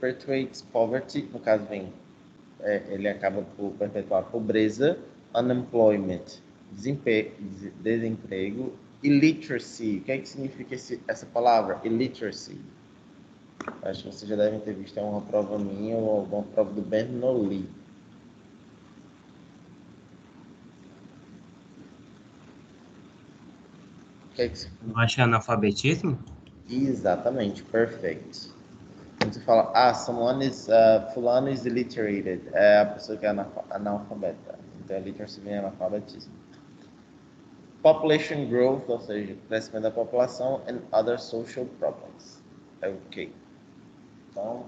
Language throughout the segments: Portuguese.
perpetuates poverty, no caso vem, ele acaba por perpetuar a pobreza, unemployment, desemprego, illiteracy. O que é que significa essa palavra, illiteracy? Acho que vocês já devem ter visto, é uma prova minha ou alguma prova do Bernoulli. Que é que Eu acho que é analfabetismo. Exatamente, perfect. Quando você fala, someone is, fulano is illiterated, é a pessoa que é analfabeta. Então, literacy vem analfabetismo. Population growth, ou seja, crescimento da população, and other social problems. Ok. Então,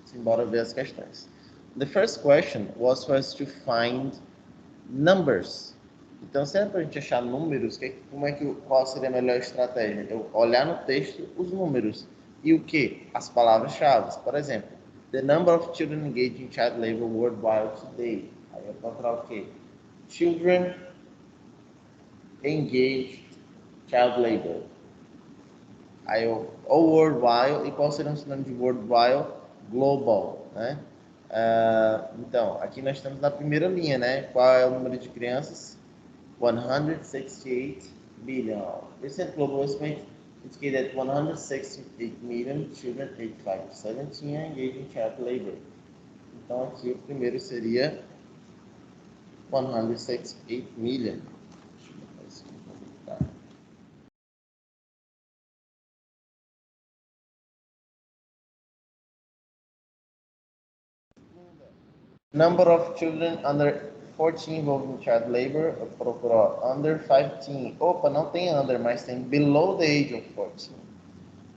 simbora ver as questões. The first question was for us to find numbers. Então, se é para a gente achar números, qual seria a melhor estratégia? Eu olhar no texto os números. E o que? As palavras-chave. Por exemplo, the number of children engaged in child labor worldwide today. Aí eu vou procurar o quê? Children engaged child labor. Aí eu, ou worldwide, e qual seria o sinônimo de worldwide? Global, né? Então, aqui nós estamos na primeira linha, né? Qual é o número de crianças? 168 billion. Recent global estimate indicated that 168 million children aged 5 to 17 are engaged in child labor. Então, aqui o primeiro seria 168 million. Deixa eu botar isso aqui para colocar. Number of children under 14 involved in child labor, procurou under 15. Opa, não tem under, mas tem below the age of 14.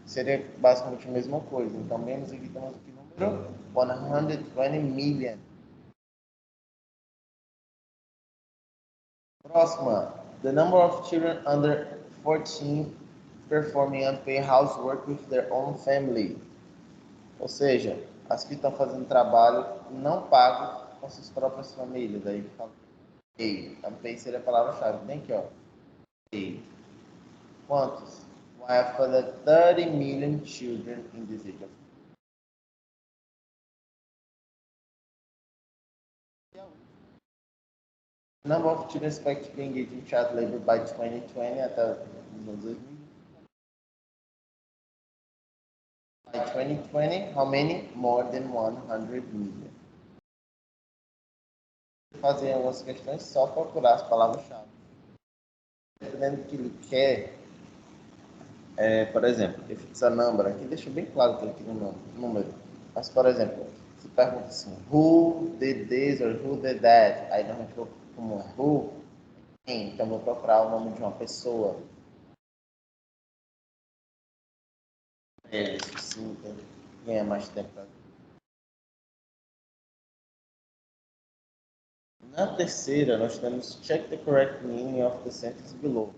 Seria basicamente a mesma coisa. Então, menos aqui temos aqui o número 120 million. Próxima. The number of children under 14 performing unpaid housework with their own family. Ou seja, as que estão fazendo trabalho não pago com suas próprias famílias. Aí fala unpaid. Unpaid seria a palavra-chave. Tem aqui, ó. Unpaid. Quantos? While for the 30 million children in this age of number of children expected to be engaged in child labor by 2020 até os anos 2000. By 2020, how many? More than 100 million. Fazer algumas questões, só procurar as palavras-chave. Dependendo do que ele quer, por exemplo, if it's a number, aqui deixa bem claro que ele quer um número. Mas, por exemplo, se pergunta assim, who did this or who did that? Aí normalmente vou como who, quem? Então vou procurar o nome de uma pessoa. Sim, ganha mais tempo. Na terceira, nós temos check the correct meaning of the sentence below.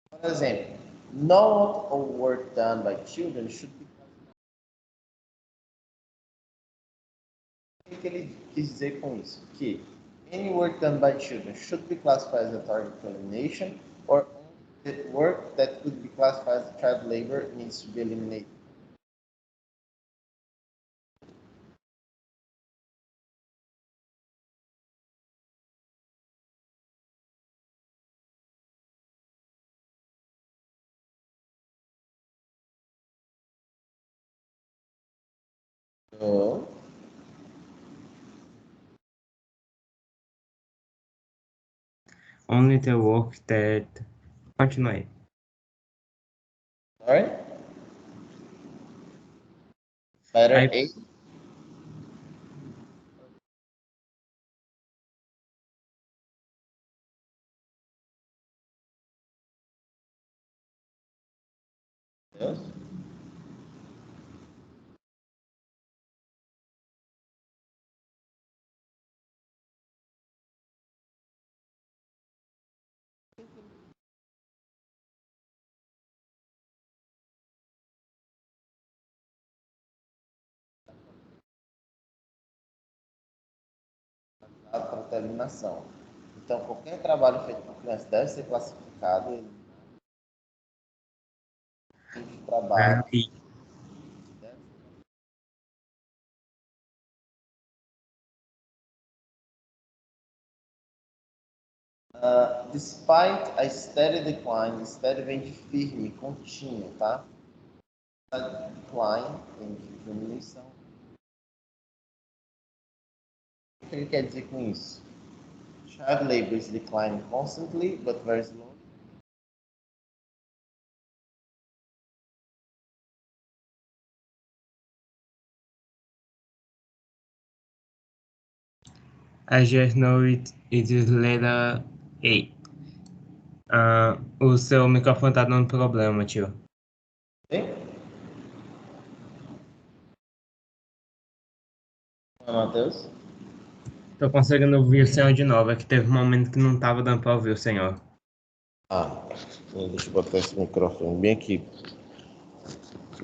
Por exemplo, not all work done by children should be. O que ele quis dizer com isso? Que any work done by children should be classified as a target for elimination, or the work that could be classified as child labor needs to be eliminated. So, Only the work that... Continue. sorry? Letter Aí, A. Yes. Para terminação. Então, qualquer trabalho feito por criança deve ser classificado de trabalho. Despite a steady decline, steady vem de firme, contínuo, tá? Decline vem de diminuição. O que ele quer dizer com isso? Child labor is declining constantly, but very slowly. I just know it is letter A. O seu microfone tá dando problema, tio. Sim? Matheus? Tô conseguindo ouvir o senhor de novo. É que teve um momento que não tava dando pra ouvir o senhor. Deixa eu botar esse microfone bem aqui,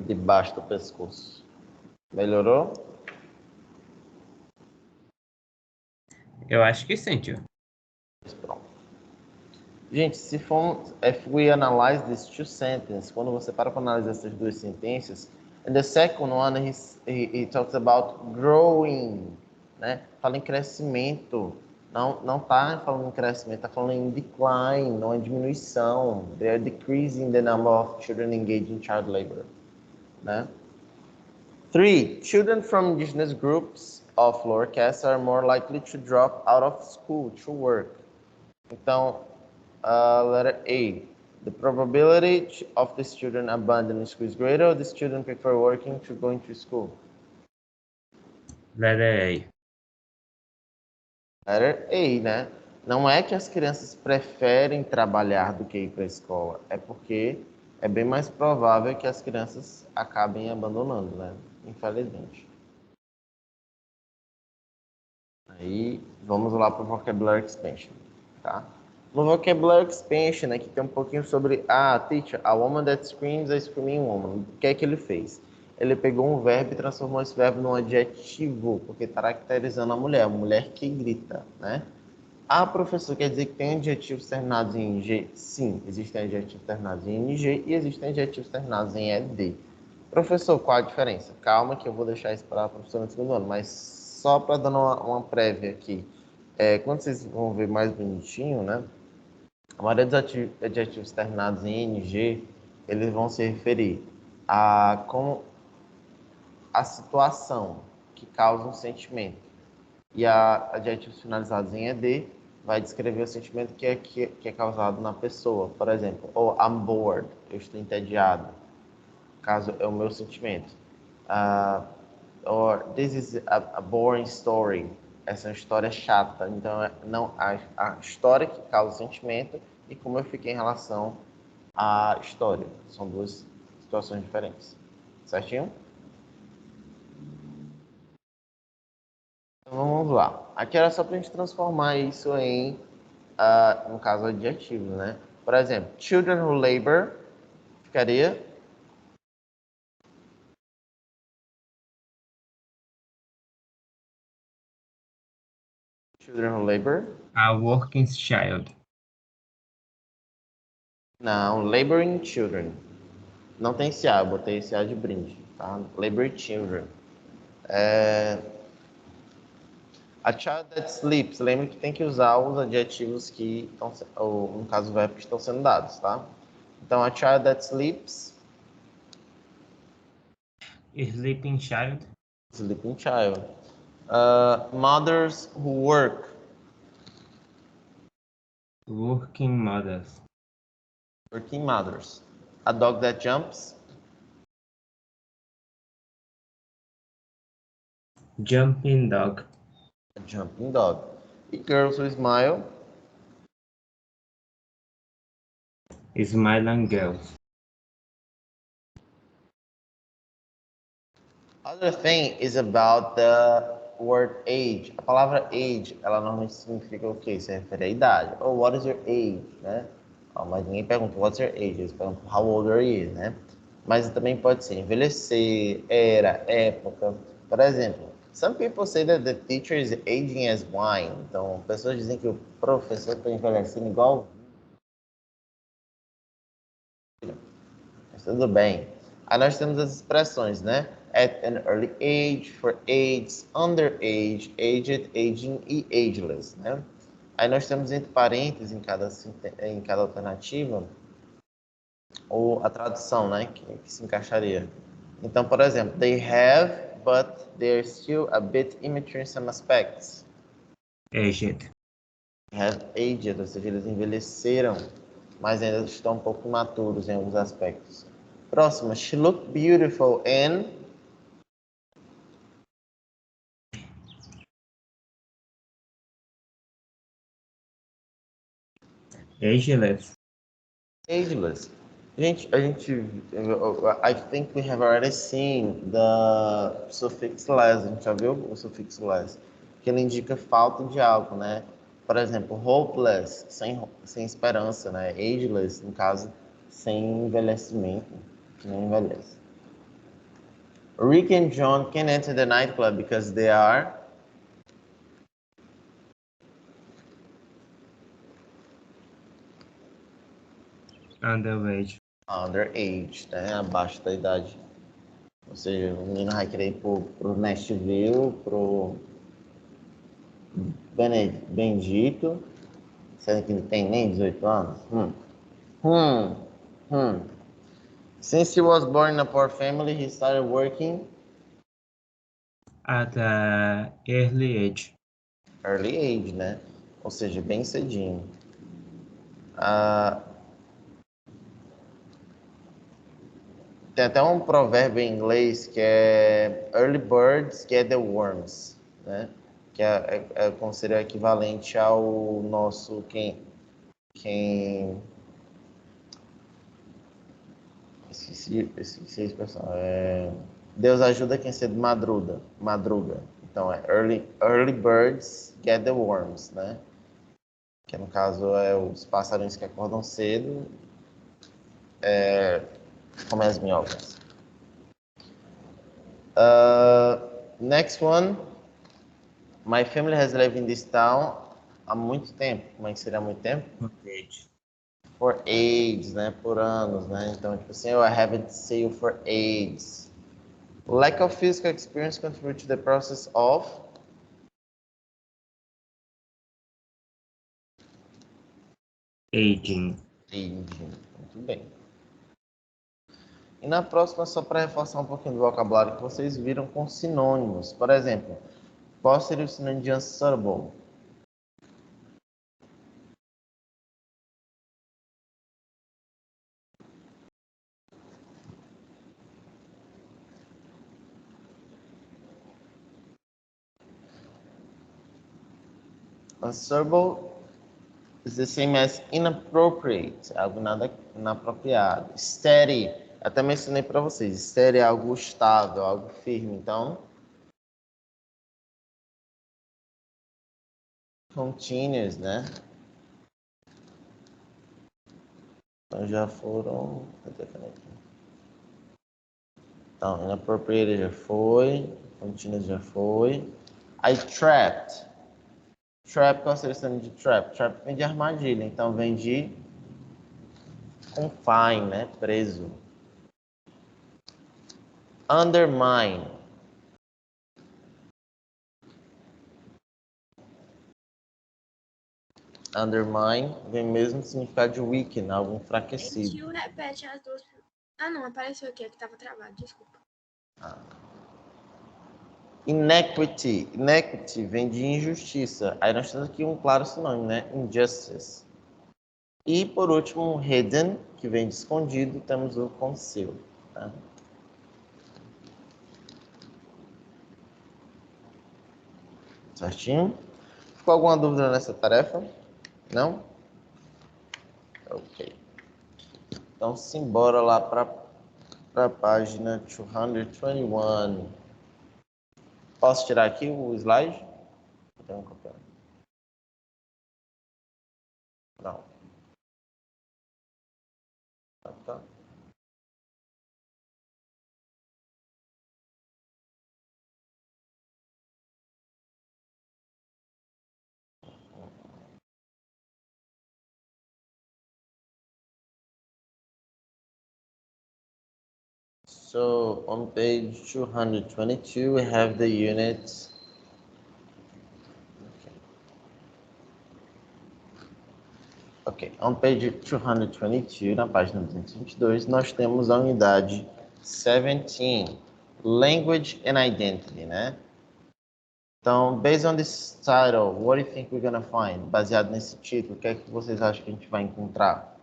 debaixo do pescoço. Melhorou? Eu acho que sim, tio. Pronto. Gente, if we analyze these two sentences, quando você para analisar essas duas sentenças, and the second one he talks about growing, né? Fala em crescimento. Não tá falando em crescimento, tá falando em decline, não em diminuição. They are decreasing the number of children engaged in child labor, né? 3. Children from indigenous groups of lower castes are more likely to drop out of school to work. Então, letter A. The probability of the student abandoning school is greater, or the student prefer working to going to school? Letter A. Letter A, né? Não é que as crianças preferem trabalhar do que ir para a escola, é porque é bem mais provável que as crianças acabem abandonando, né? Infelizmente. Aí, vamos lá para o vocabulary expansion, tá? No vocabulary expansion, aqui tem um pouquinho sobre teacher, a woman that screams, a screaming woman. O que é que ele fez? Ele pegou um verbo e transformou esse verbo num adjetivo, porque está caracterizando a mulher que grita, né? Professor, quer dizer que tem adjetivos terminados em G? Sim, existem adjetivos terminados em NG e existem adjetivos terminados em ED. Professor, qual a diferença? Calma que eu vou deixar isso para a professora no segundo ano, mas só para dar uma prévia aqui. Quando vocês vão ver mais bonitinho, né? A maioria dos adjetivos terminados em NG, eles vão se referir a como a situação que causa um sentimento. E adjetivos finalizados em ED vai descrever o sentimento que é causado na pessoa. Por exemplo, I'm bored, eu estou entediado. Caso é o meu sentimento. Or this is a boring story. Essa é uma história chata. Então, não a história que causa o sentimento e como eu fiquei em relação à história. São duas situações diferentes. Certinho? Então, vamos lá. Aqui era só para a gente transformar isso em, no caso, adjetivo, né? Por exemplo, children who labor ficaria children who labor. A working child. Não, laboring children. Não tem esse A, eu botei esse A de brinde, tá? Laboring children. A child that sleeps. Lembra que tem que usar os adjetivos que estão, ou no caso, verbos que estão sendo dados, tá? Então, a child that sleeps. Sleeping child. Sleeping child. Mothers who work. Working mothers. Working mothers. A dog that jumps. Jumping dog. A jumping dog. E girls who smile. Smiling girls. Other thing is about the word age. A palavra age, ela normalmente significa o quê? Se refere à idade. Oh, what is your age, né? Mas ninguém pergunta what's your age, eles perguntam how old are you, né? Mas também pode ser envelhecer, era, época. Por exemplo, some people say that the teacher is aging as wine. Então, pessoas dizem que o professor está envelhecendo igual. Tudo bem. Aí nós temos as expressões, né? At an early age, for age, underage, aged, aging e ageless, né? Aí nós temos entre parênteses em cada alternativa ou a tradução, né? Que se encaixaria. Então, por exemplo, they have, but they're still a bit immature in some aspects. Aged. Have aged, ou seja, eles envelheceram, mas ainda estão um pouco imaturos em alguns aspectos. Próxima, she looked beautiful and Ageless. ageless. I think we have already seen the suffix less. A gente já viu o sufixo less, que ele indica falta de algo, né? Por exemplo, hopeless, sem esperança, né? Ageless, no caso, sem envelhecimento, que não envelhece. Rick and John can enter the nightclub because they are Underage. underage, né? Abaixo da idade. Ou seja, o menino vai querer ir pro Nashville, pro Bendito, sendo que ele tem nem 18 anos. Since he was born in a poor family, he started working At an early age. early age, né? Ou seja, bem cedinho. Tem até um provérbio em inglês que é Early birds get the worms, né? Que como seria equivalente ao nosso quem esqueci a expressão. Deus ajuda quem cedo madruga. Então é early birds get the worms, né? Que no caso é os passarinhos que acordam cedo comem as minhocas. Next one. My family has lived in this town há muito tempo. Como é que seria há muito tempo? Age. For ages, né? Por anos, né? Então, tipo assim, I haven't seen you for ages. Lack of physical experience contribute to the process of Aging. aging. Muito bem. E na próxima, só para reforçar um pouquinho do vocabulário que vocês viram com sinônimos. Por exemplo, qual seria o sinônimo de unsuitable? Unsuitable is the same as inappropriate, algo nada inapropriado. Steady, até mencionei para vocês, steady é algo estável, algo firme. Então, continuous, né? Então já foram. Cadê a caneta? Então, inappropriate já foi, continuous já foi. Aí, trapped. Trap, qual seria o sinônimo de trap? Trap vem de armadilha, então vem de confine, né? Preso. Undermine. Undermine vem mesmo do significado de weaken, algo enfraquecido. Tio, repete as duas. Ah, não, apareceu aqui, é que tava travado, desculpa. Inequity. Inequity vem de injustiça. Aí nós temos aqui um claro sinônimo, né? Injustice. E por último, hidden, que vem de escondido, temos o conceal. Tá? Certinho? Ficou alguma dúvida nessa tarefa? Não? Ok. Então, simbora lá para a página 221. Posso tirar aqui o slide? Então, não. Tá. So on page 222, we have the units. Ok, on page 222, na página 222, nós temos a unidade 17, Language and Identity, né? Então, based on this title, what do you think we're gonna find? Baseado nesse título, o que é que vocês acham que a gente vai encontrar?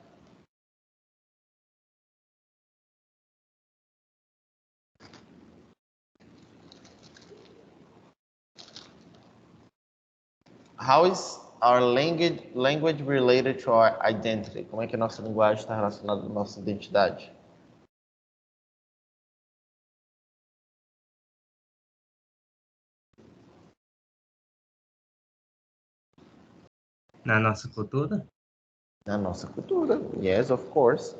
How is our language related to our identity? Como é que a nossa linguagem está relacionada à nossa identidade? Na nossa cultura? Na nossa cultura, yes, of course.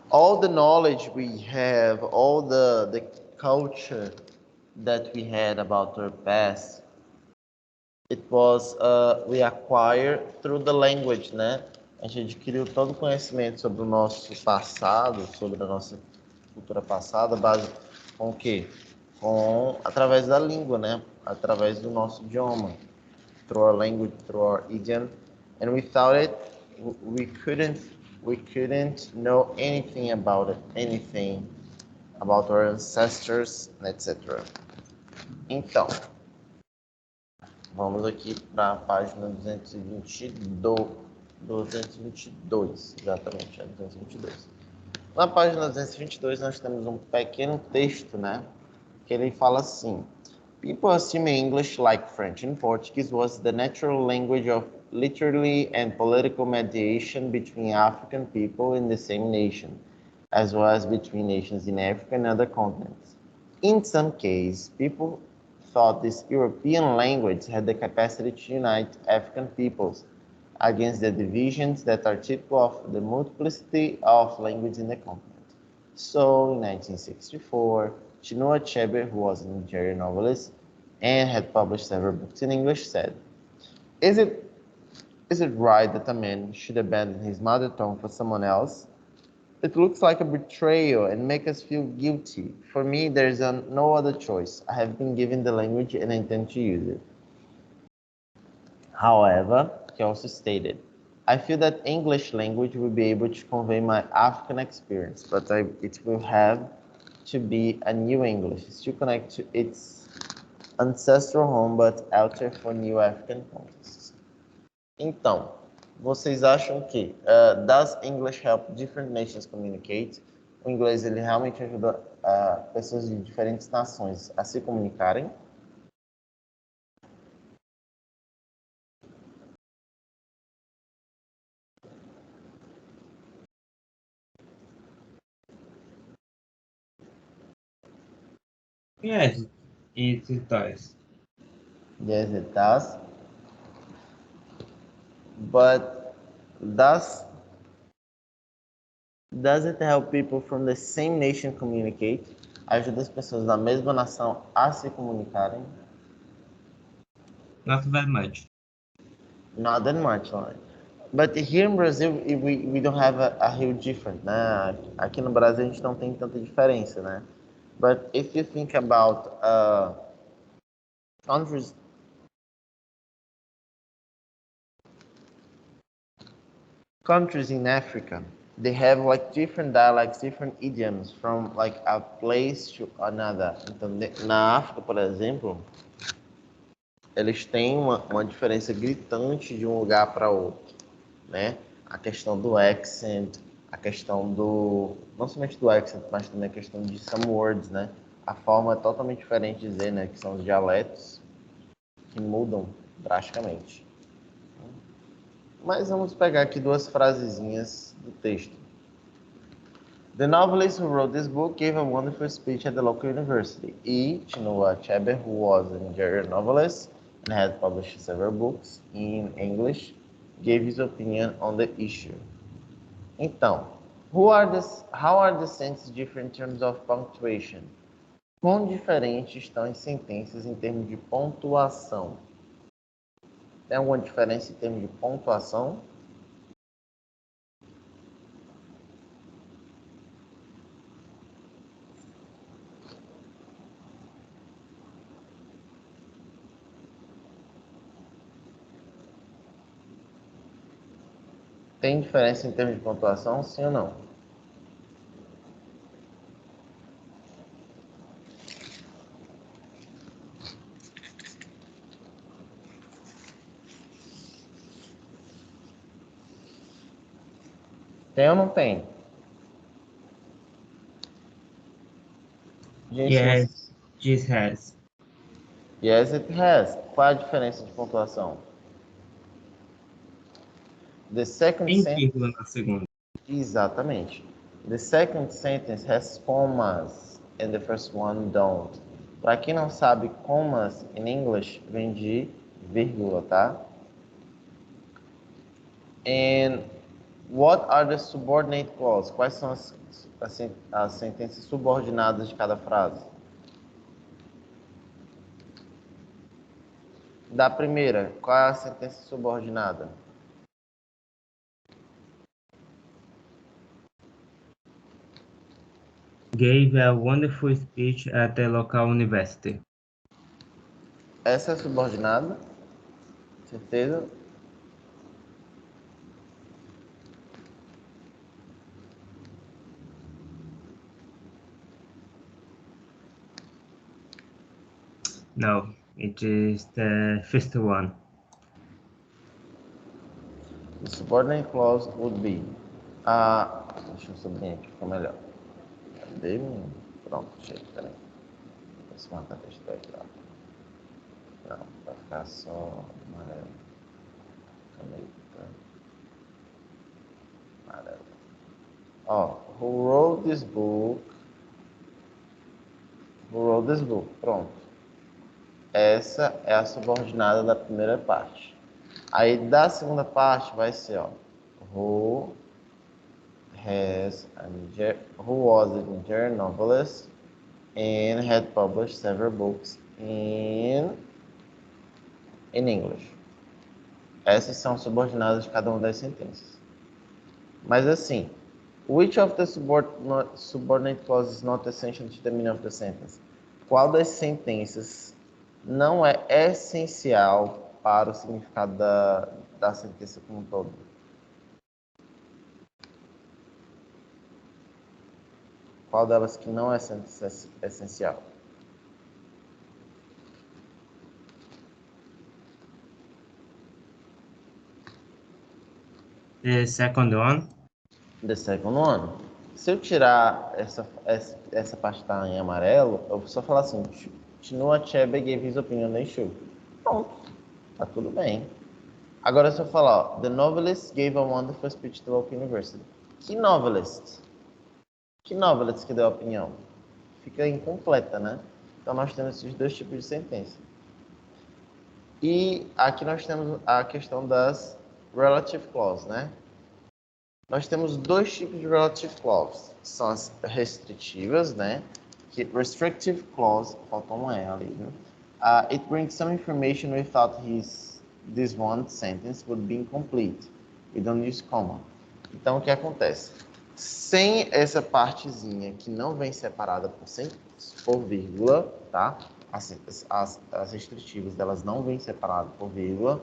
All the knowledge we have, all the culture that we had about our past, it was we acquired through the language, né? A gente adquiriu todo o conhecimento sobre o nosso passado, sobre a nossa cultura passada, base com o quê? Através da língua, né? Através do nosso idioma, through our language, through our idiom, and without it, we couldn't know anything about it, anything about our ancestors, etc. Então, vamos aqui para a página 222, exatamente, 222. Na página 222 nós temos um pequeno texto, né, que ele fala assim: People assume English, like French and Portuguese, was the natural language of literary and political mediation between African people in the same nation, as well as between nations in Africa and other continents. In some cases, people thought this European language had the capacity to unite African peoples against the divisions that are typical of the multiplicity of languages in the continent. So, in 1964, Chinua Achebe, who was a Nigerian novelist and had published several books in English, said, Is it right that a man should abandon his mother tongue for someone else? It looks like a betrayal and makes us feel guilty. For me, there is no other choice. I have been given the language and I intend to use it. However, he also stated, I feel that English language will be able to convey my African experience, but it will have to be a new English, still connect to its ancestral home, but alter for new African contexts. Então, vocês acham que does English help different nations communicate? O inglês ele realmente ajuda pessoas de diferentes nações a se comunicarem? Yes, it does. Yes, it does. But does it help people from the same nation communicate? Ajuda as pessoas da mesma nação a se comunicarem? Not very much. Not that much, right? But here in Brazil, we don't have a huge difference, né? Aqui no Brasil a gente não tem tanta diferença, né? But if you think about countries in Africa, they have like different dialects, different idioms from like a place to another. Então, na África, por exemplo, eles têm uma diferença gritante de um lugar para outro, né? A questão do accent, a questão não somente do accent, mas também a questão de some words, né? A forma é totalmente diferente de dizer, né? Que são os dialetos que mudam drasticamente. Mas vamos pegar aqui duas frasezinhas do texto. The novelist who wrote this book gave a wonderful speech at the local university. Chinua Achebe, who was a Nigerian novelist and had published several books in English, gave his opinion on the issue. Então, how are the sentences different in terms of punctuation? Quão diferentes estão as sentenças em termos de pontuação? Tem alguma diferença em termos de pontuação? Tem diferença em termos de pontuação, sim ou não? Tem ou não tem? Gente, Yes, this has. Yes, it has. Qual a diferença de pontuação? The second Tem sentence... vírgula na segunda. Exatamente. The second sentence has commas and the first one don't. Para quem não sabe, commas in English vem de vírgula, tá? And what are the subordinate clauses? Quais são as sentenças subordinadas de cada frase? Da primeira, qual é a sentença subordinada? Gave a wonderful speech at the local university. Essa é subordinada? Certeza? No, it is the first one. The subordinate clause would be... deixa eu subir aqui, ficou melhor. Cadê? Pronto, chega, peraí. Esse marca-texto vai aqui, ó. Não, vai ficar só amarelo. Caneta. Amarelo. Ó, who wrote this book? Who wrote this book? Pronto. Essa é a subordinada da primeira parte. Aí da segunda parte vai ser, ó, who was a Nigerian novelist and had published several books in English. Essas são subordinadas de cada uma das sentenças. Mas assim, which of the subordinate clauses is not essential to the meaning of the sentence? Qual das sentenças não é essencial para o significado da sentença como um todo? Qual delas que não é essencial? The second one. The second one. Se eu tirar essa parte que tá em amarelo, eu vou só falar assim, Chinua Achebe gave his opinion on issue. Pronto, tá tudo bem. Agora se eu falar, ó, the novelist gave a wonderful speech to the local university. Que novelist? Que novelist que deu a opinião? Fica incompleta, né? Então nós temos esses dois tipos de sentença. E aqui nós temos a questão das relative clauses, né? Nós temos dois tipos de relative clauses. São as restritivas, né? Que restrictive clause, falta um E ali, né? It brings some information without this one sentence would be incomplete. We don't use comma. Então, o que acontece? Sem essa partezinha que não vem separada por vírgula, tá? As restritivas, elas não vêm separadas por vírgula,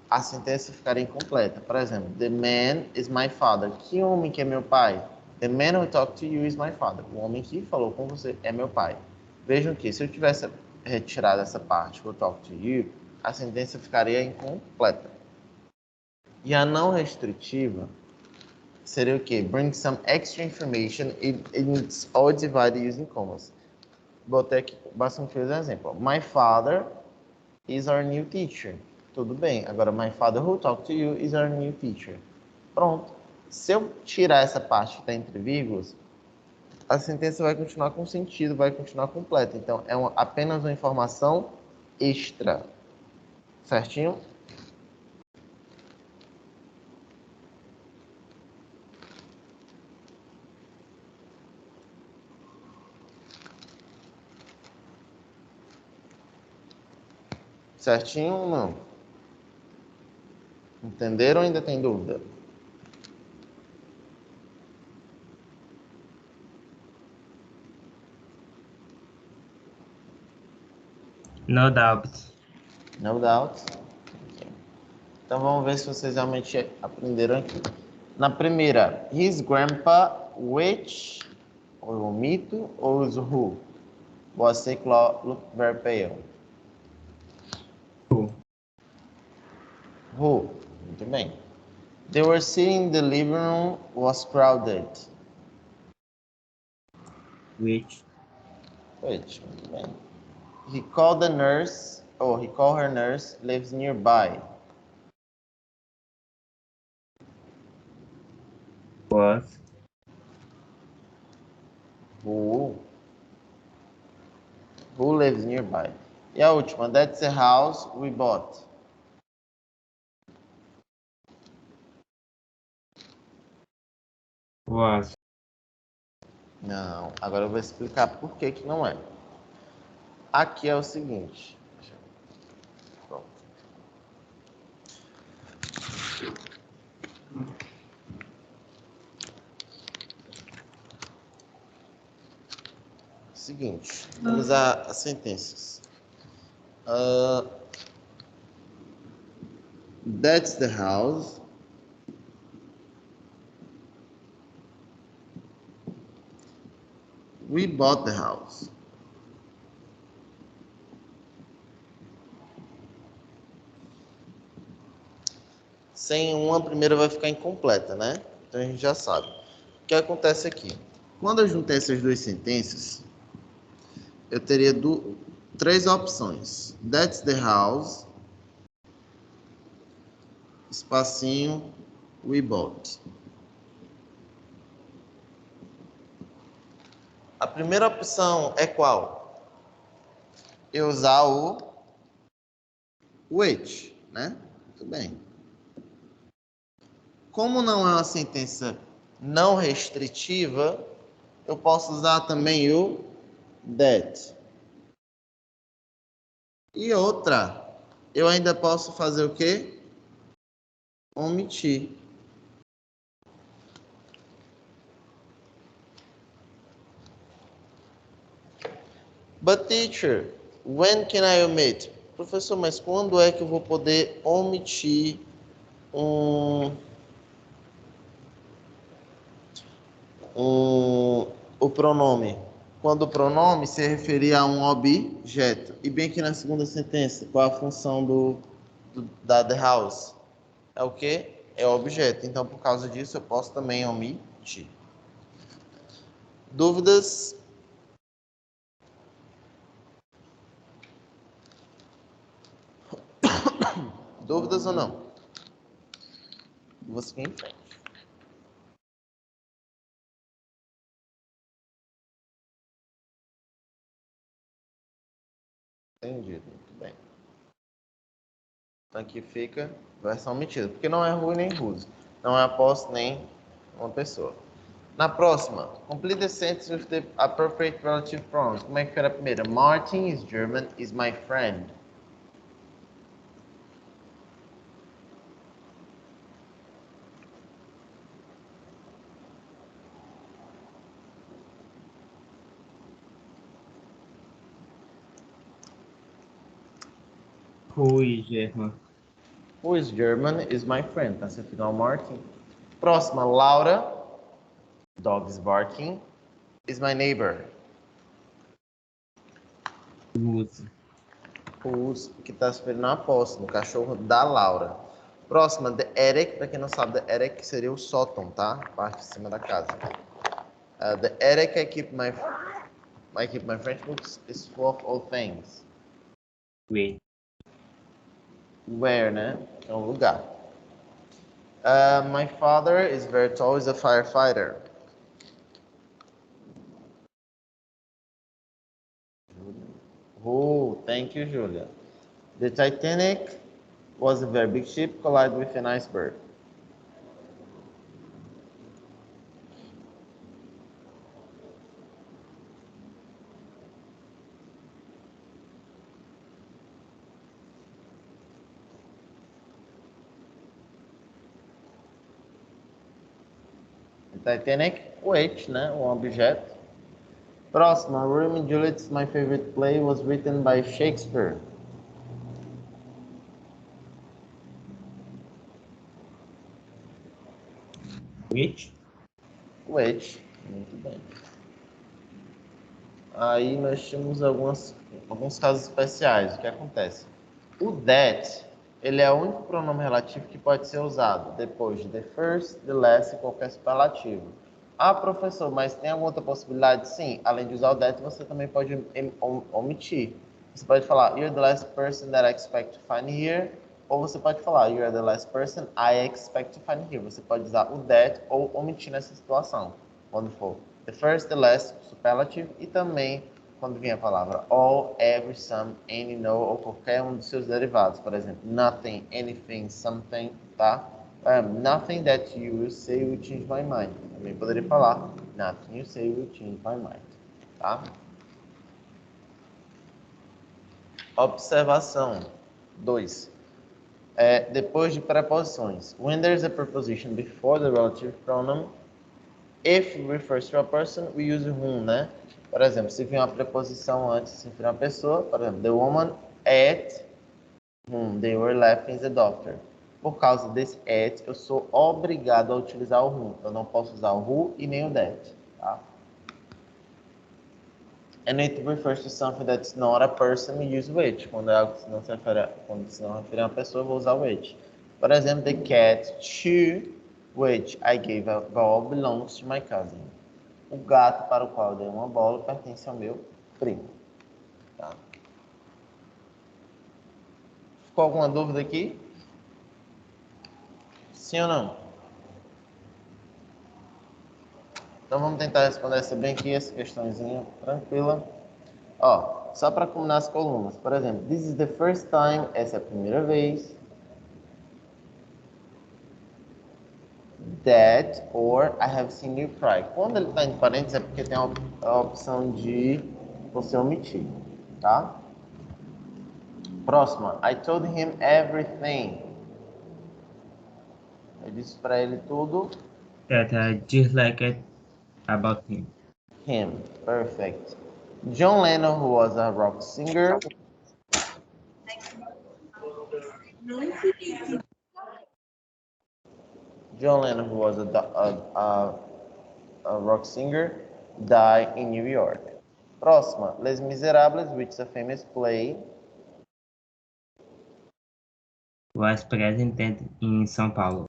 a sentença ficaria incompleta. Por exemplo, the man is my father. Que homem que é meu pai? The man who talked to you is my father. O homem que falou com você é meu pai. Vejam que se eu tivesse retirado essa parte, who talked to you, a sentença ficaria incompleta. E a não restritiva seria o quê? Bring some extra information and it's all divided using commas. Botei aqui, basta um exemplo. My father is our new teacher. Tudo bem. Agora, my father who talked to you is our new teacher. Pronto. Se eu tirar essa parte que está entre vírgulas, a sentença vai continuar com sentido, vai continuar completa. Então, é apenas uma informação extra. Certinho? Certinho ou não? Entenderam ou ainda tem dúvida? No doubt. No doubt. Okay. Então vamos ver se vocês realmente aprenderam aqui. Na primeira, his grandpa, which, ou o mito, ou os who? Was sick, looked very pale. Who? Who? Muito bem. They were sitting in the living room, was crowded. Which? Which? Muito bem. He called the nurse, he called her nurse, lives nearby. Was? Who lives nearby? E a última, that's the house we bought. Was. Não, agora eu vou explicar por que não é. Aqui é o seguinte. Pronto. Seguinte, vamos usar as sentenças. That's the house. We bought the house. Sem uma, a primeira vai ficar incompleta, né? Então a gente já sabe. O que acontece aqui? Quando eu juntei essas duas sentenças, eu teria três opções. That's the house. Espacinho, we bought. A primeira opção é qual? Eu usar o which, né? Muito bem. Como não é uma sentença não restritiva, eu posso usar também o that. E outra, eu ainda posso fazer o quê? Omitir. But teacher, when can I omit? Professor, mas quando é que eu vou poder omitir o pronome? Quando o pronome se referir a um objeto. E bem aqui na segunda sentença, qual a função da the house? É o quê? É o objeto. Então, por causa disso, eu posso também omitir. Dúvidas? Dúvidas ou não? Vou seguir em frente. Entendido, muito bem. Então aqui fica versão omitida, porque não é who nem whose. Não é apóstolo nem uma pessoa. Na próxima, complete the sentence with the appropriate relative pronouns. Como é que foi a primeira? Martin is German, is my friend. Who is German? Who is German is my friend. Então, se final Martin. Próxima, Laura. Dog is barking. Is my neighbor. Whose? Whose, que está se referindo a apóstolo, o cachorro da Laura. Próxima, the attic. Para quem não sabe, the attic seria o sótão, tá? Parte de cima da casa. The attic I keep my French books is full of old things. Where, né? É um lugar. My father is very tall, is a firefighter. Oh, thank you, Julia. The Titanic was a very big ship collided with an iceberg. The Titanic, which, né? Um objeto. Próxima, Romeo and Juliet, my favorite play, was written by Shakespeare. Which? Which. Muito bem. Aí nós tínhamos alguns casos especiais. O que acontece? O that, ele é o único pronome relativo que pode ser usado depois de the first, the last e qualquer superlativo. Ah, professor, mas tem alguma outra possibilidade? Sim, além de usar o that, você também pode omitir. Você pode falar, you're the last person that I expect to find here. Ou você pode falar, you're the last person I expect to find here. Você pode usar o that ou omitir nessa situação. Quando for the first, the last, superlativo. E também quando vem a palavra all, every, some, any, no, ou qualquer um dos seus derivados. Por exemplo, nothing, anything, something, tá? Nothing that you will say will change my mind. Também poderia falar, nothing you say will change my mind, tá? Observação 2. Depois de preposições. When there's a preposition before the relative pronoun, if it refers to a person, we use whom, né? Por exemplo, se vier uma preposição antes, se vier uma pessoa, por exemplo, the woman at whom they were laughing is a doctor. Por causa desse at, eu sou obrigado a utilizar o whom. Eu não posso usar o who e nem o that, tá? And it refers to something that's not a person, we use which. Quando é algo que não se refere a uma pessoa, eu vou usar which. Por exemplo, the cat to which I gave a ball belongs to my cousin. O gato para o qual eu dei uma bola pertence ao meu primo. Tá? Ficou alguma dúvida aqui? Sim ou não? Então vamos tentar responder essa bem aqui, essa questãozinha tranquila. Ó, só para combinar as colunas. Por exemplo, this is the first time, essa é a primeira vez. That or I have seen you cry. Quando ele está em parênteses é porque tem a opção de você omitir, tá? Próxima. I told him everything. Eu disse para ele tudo. That I disliked about him. Him. Perfect. John Lennon, who was a rock singer. John Lennon, who was a rock singer, died in New York. Próxima. Les Miserables, which is a famous play. Was presented in São Paulo.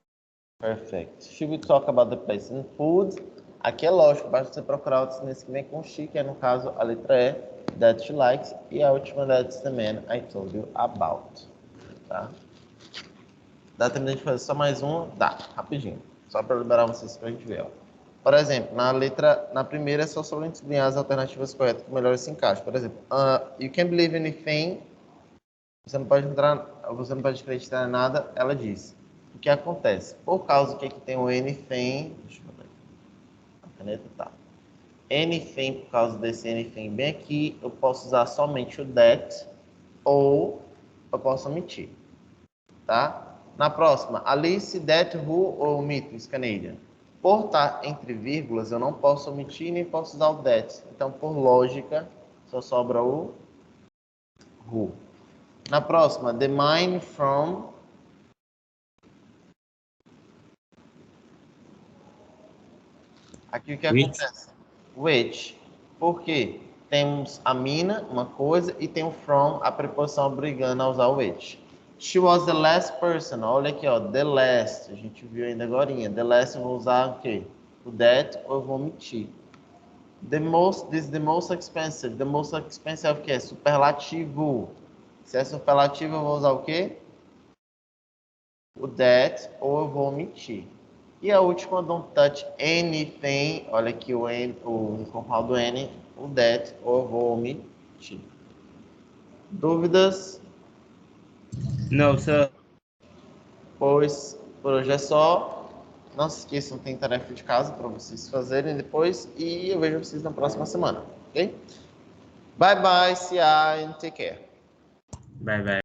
Perfect. Should we talk about the place and food? Aqui é lógico, basta você procurar o nesse que vem com she, que é no caso a letra E, that she likes, e a última that's the man I told you about. Tá? Dá tempo de fazer só mais um? Dá, rapidinho. Só para liberar vocês pra gente ver. Ó. Por exemplo, na primeira é só sobre sublinhar as alternativas corretas que melhor se encaixam. Por exemplo, you can't believe anything. Você não pode acreditar em nada, ela diz. O que acontece? Por causa que aqui tem o anything, deixa eu ver. A caneta tá. Anything, por causa desse anything bem aqui, eu posso usar somente o that ou eu posso omitir. Tá? Na próxima, Alice, that, who ou omito, is Canadian. Por estar entre vírgulas, eu não posso omitir nem posso usar o that. Então, por lógica, só sobra o who. Na próxima, the mine from. Aqui o que acontece? Which. Por quê? Temos a mina, uma coisa, e tem o from, a preposição obrigando a usar o which. She was the last person. Olha aqui, ó, the last. A gente viu ainda agorinha. The last eu vou usar o quê? O that ou eu vou omitir. This is the most expensive. The most expensive é o quê? Superlativo. Se é superlativo, eu vou usar o quê? O that ou eu vou omitir. E a última, don't touch anything. Olha aqui o compal do N, o that ou eu vou omitir. Dúvidas? No, sir. Pois por hoje é só. Não se esqueçam, tem tarefa de casa para vocês fazerem depois. E eu vejo vocês na próxima semana. Ok? Bye bye, see ya and take care. Bye bye.